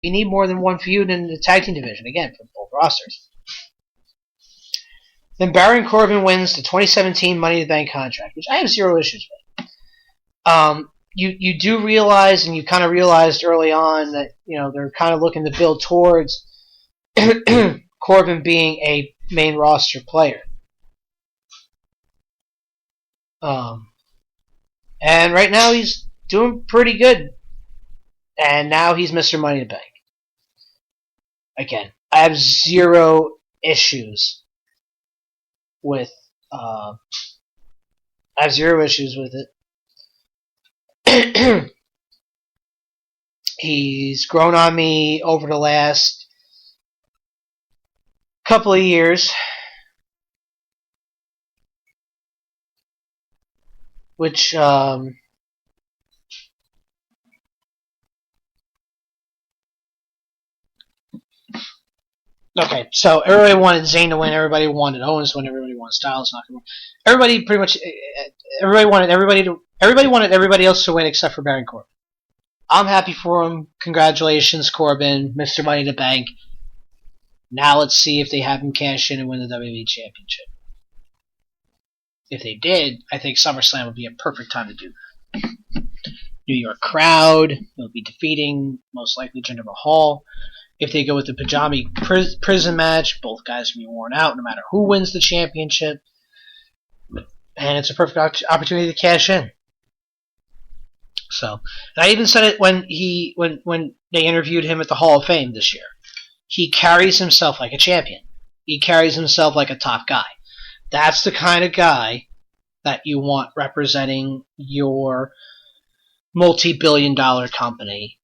You need more than one feud in the tag team division, again, for both rosters. Then Baron Corbin wins the 2017 Money in the Bank contract, which I have zero issues with. You do realize, and you kind of realized early on, that they're kind of looking to build towards Corbin being a main roster player. And right now he's doing pretty good. And now he's Mr. Money in the Bank. Again, I have zero issues with it. He's grown on me over the last couple of years, which okay, so everybody wanted Zayn to win, everybody wanted Owens to win, everybody wanted Styles not to win. Everybody wanted everybody else to win except for Baron Corbin. I'm happy for him. Congratulations, Corbin, Mr. Money in the Bank. Now let's see if they have him cash in and win the WWE Championship. If they did, I think SummerSlam would be a perfect time to do that. New York crowd, they'll be defeating, most likely, Jinder Mahal. If they go with the Pajami prison match, both guys can be worn out no matter who wins the championship. And it's a perfect opportunity to cash in. So, and I even said it when they interviewed him at the Hall of Fame this year. He carries himself like a champion. He carries himself like a top guy. That's the kind of guy that you want representing your multi-billion-dollar company,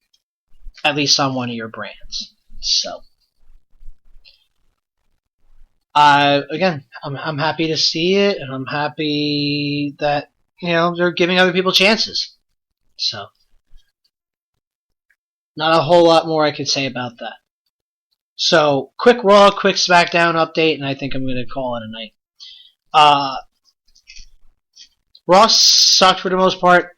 at least on one of your brands. So, again, I'm happy to see it, and I'm happy that they're giving other people chances. So, not a whole lot more I could say about that. So, quick Raw, quick SmackDown update, and I think I'm going to call it a night. Raw sucked for the most part.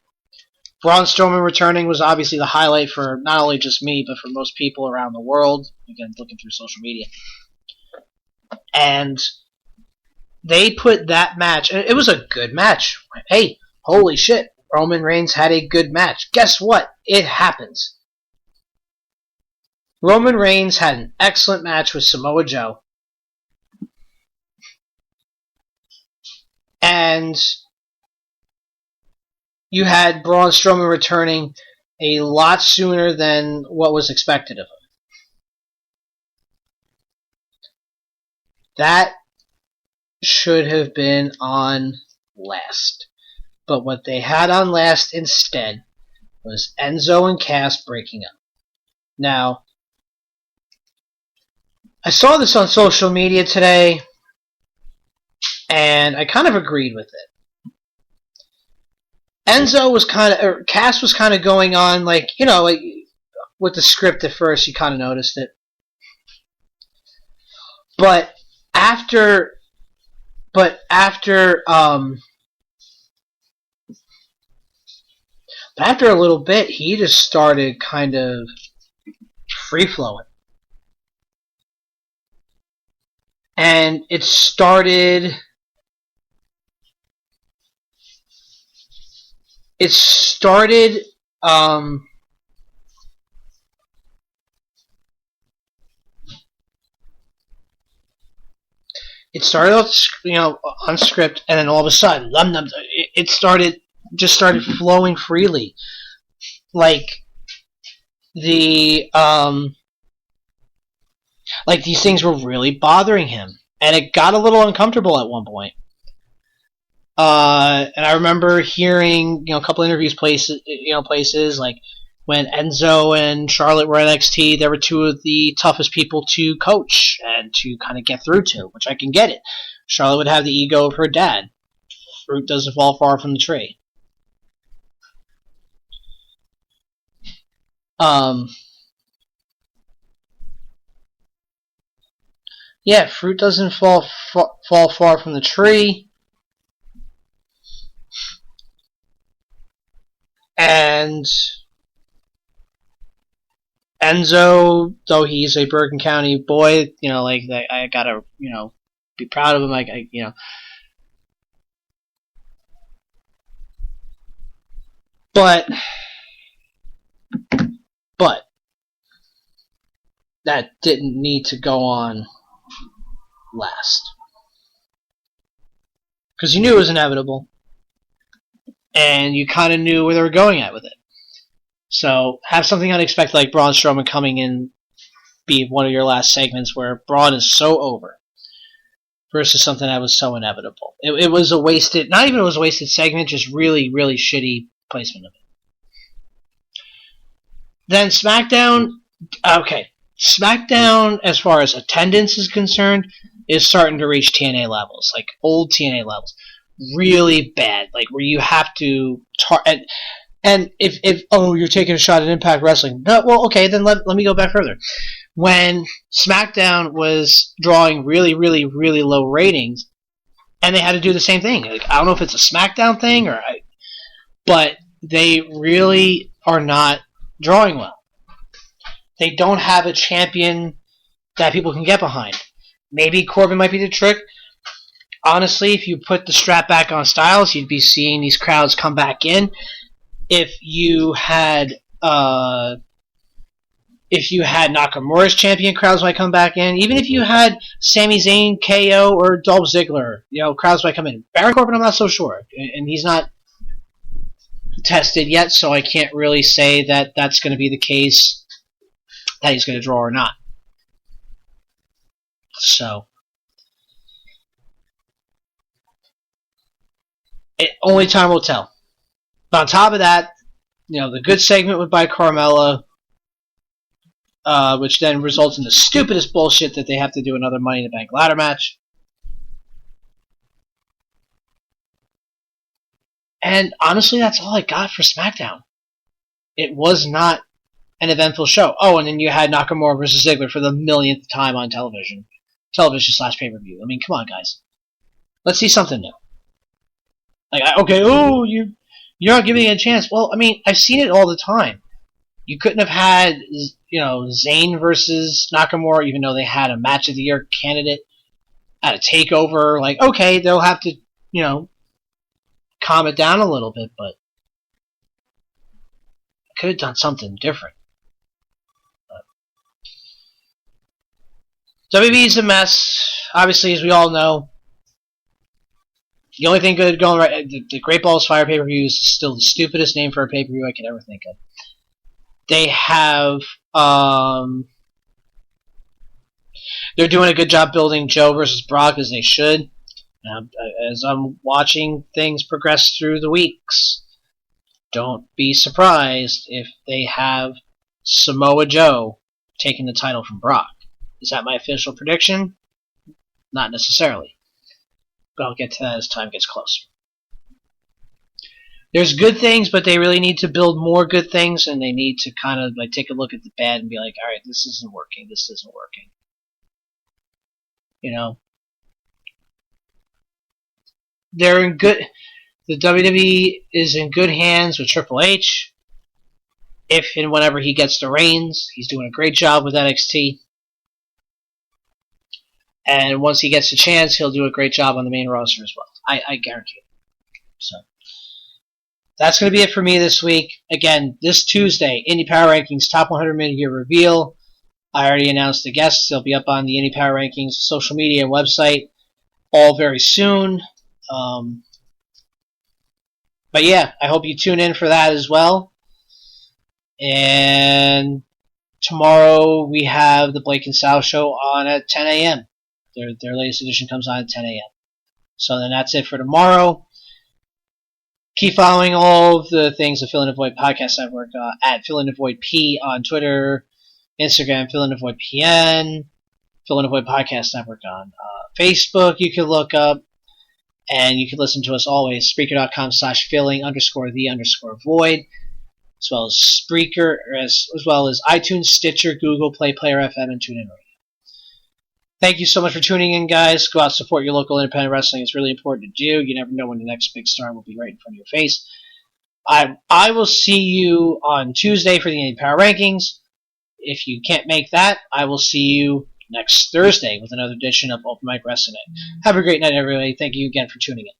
Braun Strowman returning was obviously the highlight for not only just me, but for most people around the world. Again, looking through social media. And they put that match, and it was a good match. Hey, holy shit, Roman Reigns had a good match. Guess what? It happens. Roman Reigns had an excellent match with Samoa Joe. And you had Braun Strowman returning a lot sooner than what was expected of him. That should have been on last. But what they had on last instead was Enzo and Cass breaking up. Now, I saw this on social media today, and I kind of agreed with it. Cass was kind of going on like with the script at first, you kind of noticed it. But after a little bit, he just started kind of free-flowing. And it started off, on script, and then all of a sudden, it started flowing freely. Like these things were really bothering him, and it got a little uncomfortable at one point. And I remember hearing, a couple interviews places like when Enzo and Charlotte were at NXT, they were two of the toughest people to coach and to kind of get through to, which I can get it. Charlotte would have the ego of her dad. Fruit doesn't fall far from the tree. Yeah, fruit doesn't fall far from the tree. And Enzo, though he's a Bergen County boy, I gotta, be proud of him. But that didn't need to go on last. Because you knew it was inevitable. And you kind of knew where they were going at with it. So have something unexpected like Braun Strowman coming in be one of your last segments where Braun is so over versus something that was so inevitable. It was a wasted, not even it was a wasted segment, just really, really shitty placement of it. Then SmackDown, okay. SmackDown, as far as attendance is concerned, is starting to reach TNA levels, like old TNA levels. Really bad, like where you have to and if you're taking a shot at Impact Wrestling, no, well, okay, then let me go back further. When SmackDown was drawing really, really, really low ratings, and they had to do the same thing. Like, I don't know if it's a SmackDown thing but they really are not drawing well. They don't have a champion that people can get behind. Maybe Corbin might be the trick. Honestly, if you put the strap back on Styles, you'd be seeing these crowds come back in. If you had Nakamura's champion, crowds might come back in. Even if you had Sami Zayn, KO, or Dolph Ziggler, crowds might come in. Baron Corbin, I'm not so sure, and he's not tested yet, so I can't really say that that's going to be the case, that he's going to draw or not. So only time will tell. But on top of that, the good segment by Carmella, which then results in the stupidest bullshit that they have to do another Money in the Bank ladder match. And honestly, that's all I got for SmackDown. It was not an eventful show. Oh, and then you had Nakamura versus Ziggler for the millionth time on television. Television/pay-per-view. I mean, come on, guys. Let's see something new. You're not giving it a chance. Well, I mean, I've seen it all the time. You couldn't have had, Zayn versus Nakamura, even though they had a Match of the Year candidate at a takeover. Like, okay, they'll have to, calm it down a little bit, but I could have done something different. But WWE's a mess, obviously, as we all know. The only thing good going right, the Great Balls Fire pay-per-view is still the stupidest name for a pay-per-view I could ever think of. They have, they're doing a good job building Joe versus Brock, as they should. As I'm watching things progress through the weeks, don't be surprised if they have Samoa Joe taking the title from Brock. Is that my official prediction? Not necessarily. But I'll get to that as time gets closer. There's good things, but they really need to build more good things, and they need to kind of take a look at the bad and be like, alright, this isn't working. They're in good... The WWE is in good hands with Triple H. If and whenever he gets the reins, he's doing a great job with NXT. And once he gets a chance, he'll do a great job on the main roster as well. I guarantee it. So, that's going to be it for me this week. Again, this Tuesday, Indy Power Rankings Top 100 Mid-Year Reveal. I already announced the guests. They'll be up on the Indy Power Rankings social media and website all very soon. But yeah, I hope you tune in for that as well. And tomorrow we have the Blake and Sal show on at 10 a.m. Their latest edition comes on at 10 a.m. So then that's it for tomorrow. Keep following all of the things of Fill in the Void Podcast Network at Fill in the Void P on Twitter, Instagram, Fill in the Void PN, Fill in the Void Podcast Network on Facebook. You can look up, and you can listen to us always, Spreaker.com/filling_the_void, as well as Spreaker, as well as iTunes, Stitcher, Google Play, Player FM, and TuneIn Radio. Thank you so much for tuning in, guys. Go out and support your local independent wrestling. It's really important to do. You never know when the next big star will be right in front of your face. I will see you on Tuesday for the Indy Power Rankings. if you can't make that, I will see you next Thursday with another edition of Open Mic Wrestling Night. Have a great night, everybody. Thank you again for tuning in.